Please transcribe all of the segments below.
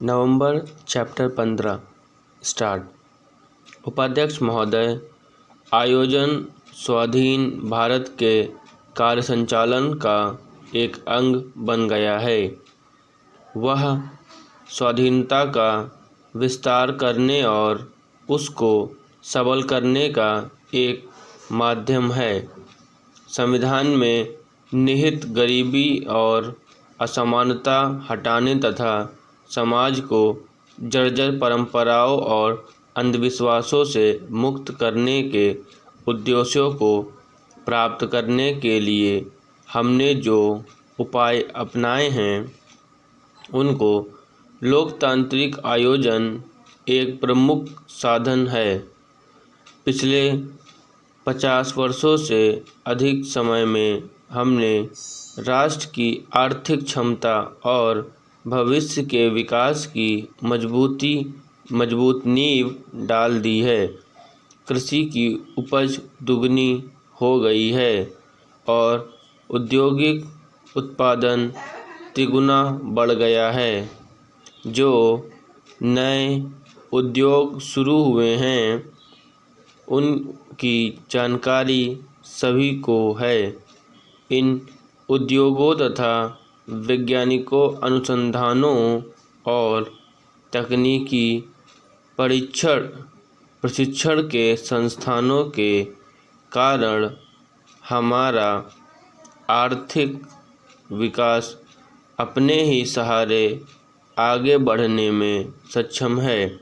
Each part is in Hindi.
नवंबर चैप्टर 15 स्टार्ट। उपाध्यक्ष महोदय, आयोजन स्वाधीन भारत के कार्य संचालन का एक अंग बन गया है। वह स्वाधीनता का विस्तार करने और उसको सबल करने का एक माध्यम है। संविधान में निहित गरीबी और असमानता हटाने तथा समाज को जर्जर परंपराओं और अंधविश्वासों से मुक्त करने के उद्देश्यों को प्राप्त करने के लिए हमने जो उपाय अपनाए हैं उनको लोकतांत्रिक आयोजन एक प्रमुख साधन है। पिछले 50 वर्षों से अधिक समय में हमने राष्ट्र की आर्थिक क्षमता और भविष्य के विकास की मजबूत नींव डाल दी है। कृषि की उपज दुगनी हो गई है और औद्योगिक उत्पादन तिगुना बढ़ गया है। जो नए उद्योग शुरू हुए हैं उनकी जानकारी सभी को है। इन उद्योगों तथा वैज्ञानिकों अनुसंधानों और तकनीकी प्रशिक्षण के संस्थानों के कारण हमारा आर्थिक विकास अपने ही सहारे आगे बढ़ने में सक्षम है।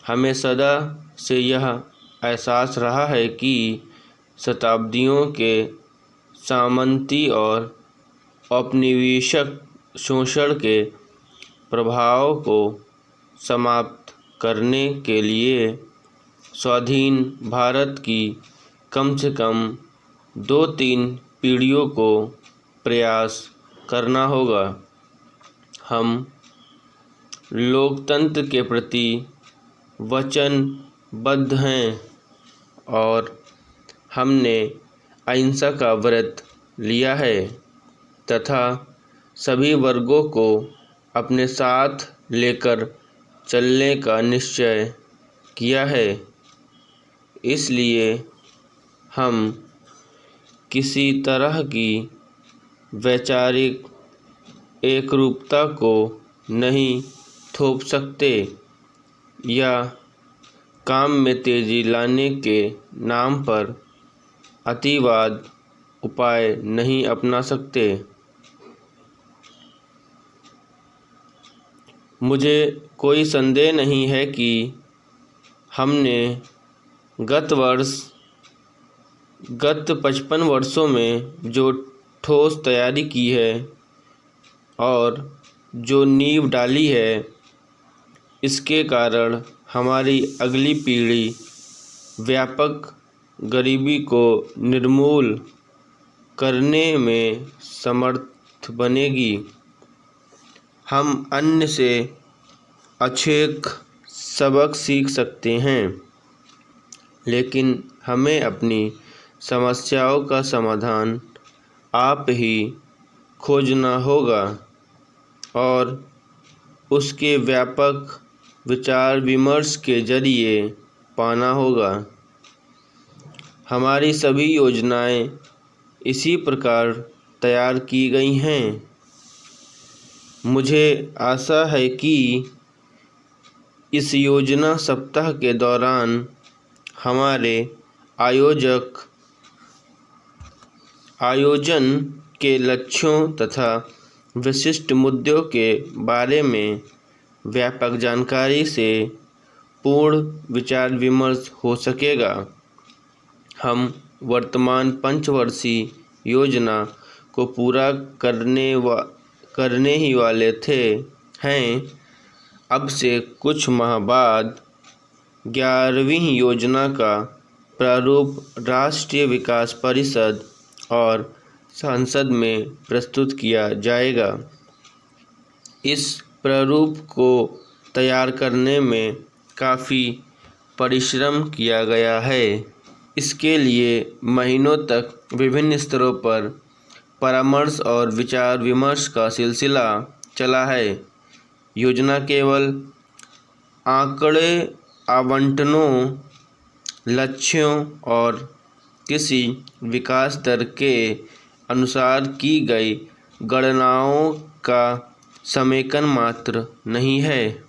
हमें सदा से यह एहसास रहा है कि शताब्दियों के सामंती और औपनिवेशिक शोषण के प्रभाव को समाप्त करने के लिए स्वाधीन भारत की कम से कम 2-3 पीढ़ियों को प्रयास करना होगा। हम लोकतंत्र के प्रति वचनबद्ध हैं और हमने अहिंसा का व्रत लिया है तथा सभी वर्गों को अपने साथ लेकर चलने का निश्चय किया है। इसलिए हम किसी तरह की वैचारिक एकरूपता को नहीं थोप सकते या काम में तेजी लाने के नाम पर अतिवाद उपाय नहीं अपना सकते। मुझे कोई संदेह नहीं है कि हमने गत 55 वर्षों में जो ठोस तैयारी की है और जो नींव डाली है इसके कारण हमारी अगली पीढ़ी व्यापक गरीबी को निर्मूल करने में समर्थ बनेगी। हम अन्य से अछूत सबक सीख सकते हैं, लेकिन हमें अपनी समस्याओं का समाधान आप ही खोजना होगा और उसके व्यापक विचार विमर्श के जरिए पाना होगा। हमारी सभी योजनाएं इसी प्रकार तैयार की गई हैं। मुझे आशा है कि इस योजना सप्ताह के दौरान हमारे आयोजन के लक्ष्यों तथा विशिष्ट मुद्दों के बारे में व्यापक जानकारी से पूर्ण विचार विमर्श हो सकेगा। हम वर्तमान पंचवर्षीय योजना को पूरा करने ही वाले हैं। अब से कुछ माह बाद 11वीं योजना का प्रारूप राष्ट्रीय विकास परिषद और संसद में प्रस्तुत किया जाएगा। इस प्रारूप को तैयार करने में काफ़ी परिश्रम किया गया है। इसके लिए महीनों तक विभिन्न स्तरों पर परामर्श और विचार विमर्श का सिलसिला चला है। योजना केवल आंकड़े, आवंटनों, लक्ष्यों और किसी विकास दर के अनुसार की गई गणनाओं का समेकन मात्र नहीं है।